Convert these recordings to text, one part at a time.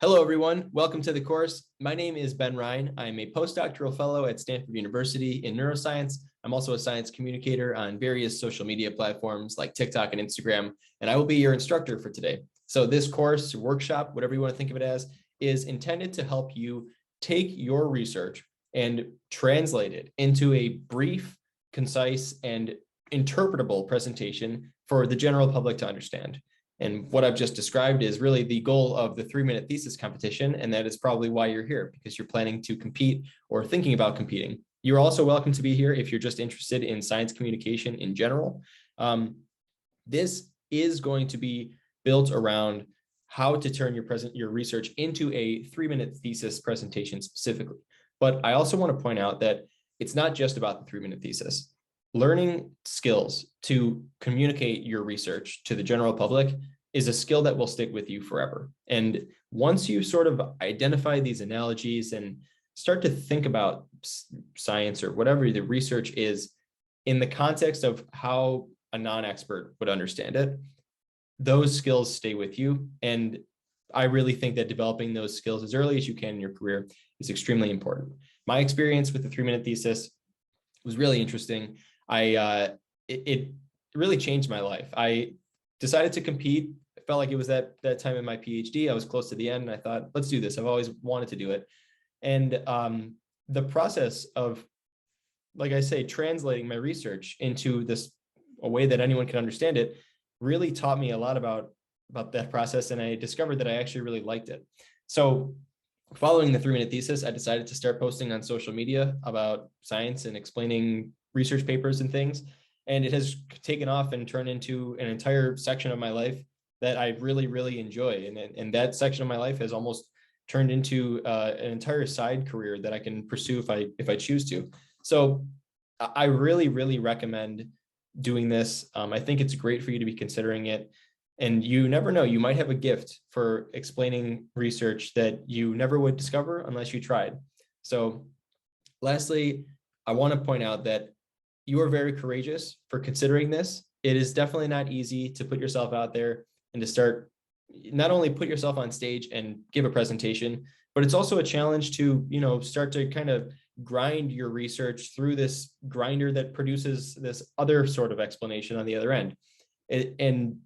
Hello, everyone. Welcome to the course. My name is Ben Ryan. I'm a postdoctoral fellow at Stanford University in neuroscience. I'm also a science communicator on various social media platforms like TikTok and Instagram, and I will be your instructor for today. So this course, workshop, whatever you want to think of it as, is intended to help you take your research and translate it into a brief, concise, and interpretable presentation for the general public to understand. And what I've just described is really the goal of the 3-minute thesis competition. And that is probably why you're here, because you're planning to compete or thinking about competing. You're also welcome to be here if you're just interested in science communication in general. This is going to be built around how to turn your research into a 3-minute thesis presentation specifically. But I also want to point out that it's not just about the 3-minute thesis. Learning skills to communicate your research to the general public is a skill that will stick with you forever. And once you sort of identify these analogies and start to think about science or whatever the research is in the context of how a non-expert would understand it, those skills stay with you. And I really think that developing those skills as early as you can in your career is extremely important. My experience with the 3-minute thesis was really interesting. It really changed my life. I decided to compete. I felt like it was that time in my PhD. I was close to the end and I thought, let's do this. I've always wanted to do it. And the process of, like I say, translating my research into a way that anyone can understand it really taught me a lot about that process. And I discovered that I actually really liked it. So following the 3-minute thesis, I decided to start posting on social media about science and explaining research papers and things. And it has taken off and turned into an entire section of my life that I really, really enjoy. And that section of my life has almost turned into an entire side career that I can pursue if I choose to. So I really, really recommend doing this. I think it's great for you to be considering it. And you never know, you might have a gift for explaining research that you never would discover unless you tried. So lastly, I want to point out that you are very courageous for considering this. It is definitely not easy to put yourself out there and to start, not only put yourself on stage and give a presentation, but it's also a challenge to, start to kind of grind your research through this grinder that produces this other sort of explanation on the other end. And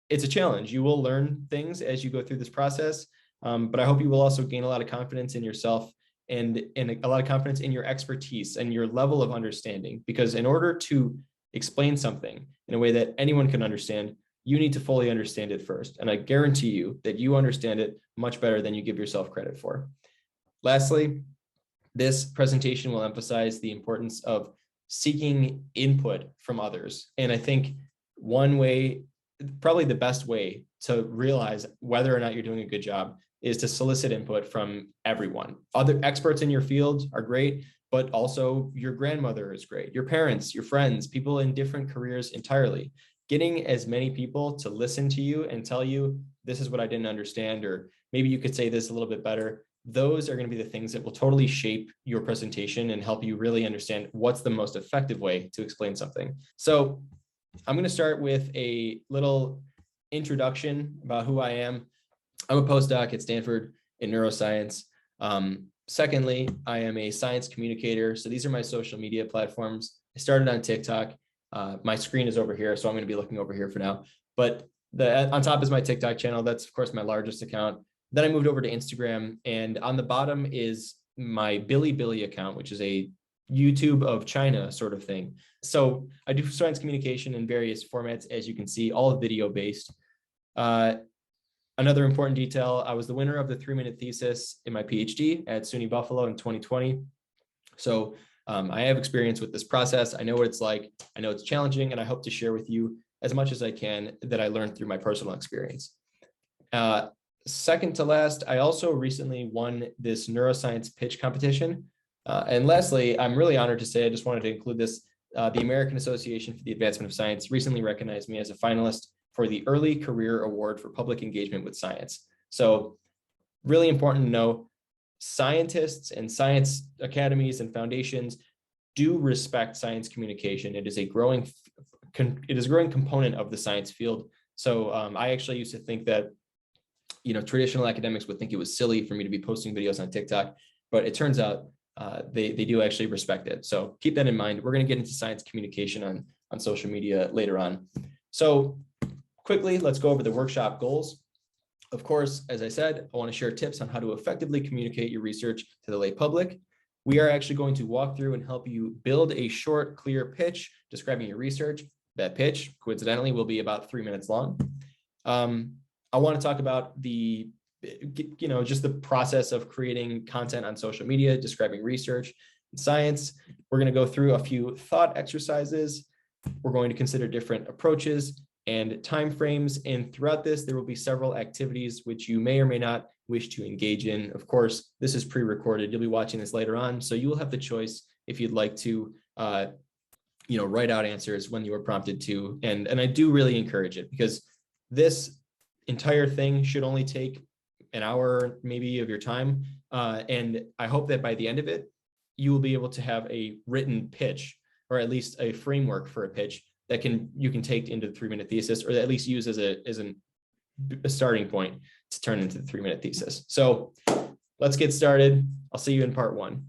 it's a challenge. You will learn things as you go through this process, but I hope you will also gain a lot of confidence in yourself and a lot of confidence in your expertise and your level of understanding. Because in order to explain something in a way that anyone can understand, you need to fully understand it first. And I guarantee you that you understand it much better than you give yourself credit for. Lastly, this presentation will emphasize the importance of seeking input from others. And I think one way, probably the best way to realize whether or not you're doing a good job is to solicit input from everyone. Other experts in your field are great, but also your grandmother is great, your parents, your friends, people in different careers entirely. Getting as many people to listen to you and tell you, this is what I didn't understand, or maybe you could say this a little bit better. Those are going to be the things that will totally shape your presentation and help you really understand what's the most effective way to explain something. So I'm going to start with a little introduction about who I am. I'm a postdoc at Stanford in neuroscience. Secondly, I am a science communicator. So these are my social media platforms. I started on TikTok. My screen is over here, so I'm going to be looking over here for now. But on top is my TikTok channel. That's, of course, my largest account. Then I moved over to Instagram. And on the bottom is my Bilibili account, which is a YouTube of China sort of thing. So I do science communication in various formats, as you can see, all video based. Another important detail, I was the winner of the 3-minute thesis in my PhD at SUNY Buffalo in 2020. So I have experience with this process. I know what it's like. I know it's challenging, and I hope to share with you as much as I can that I learned through my personal experience. Second to last, I also recently won this neuroscience pitch competition. And lastly, I'm really honored to say, I just wanted to include this, the American Association for the Advancement of Science recently recognized me as a finalist for the Early Career Award for Public Engagement with Science. So really important to know, scientists and science academies and foundations do respect science communication. It is a growing component of the science field. So I actually used to think that traditional academics would think it was silly for me to be posting videos on TikTok, but it turns out they do actually respect it. So keep that in mind. We're going to get into science communication on social media later on. So quickly, let's go over the workshop goals. Of course, as I said, I want to share tips on how to effectively communicate your research to the lay public. We are actually going to walk through and help you build a short, clear pitch describing your research. That pitch, coincidentally, will be about 3 minutes long. I want to talk about just the process of creating content on social media, describing research and science. We're going to go through a few thought exercises. We're going to consider different approaches and timeframes. And throughout this, there will be several activities which you may or may not wish to engage in. Of course, this is pre-recorded. You'll be watching this later on, so you will have the choice if you'd like to write out answers when you are prompted to. And I do really encourage it, because this entire thing should only take an hour maybe of your time. And I hope that by the end of it, you will be able to have a written pitch, or at least a framework for a pitch that you can take into the 3-minute thesis, or at least use as a starting point to turn into the 3-minute thesis. So let's get started. I'll see you in part 1.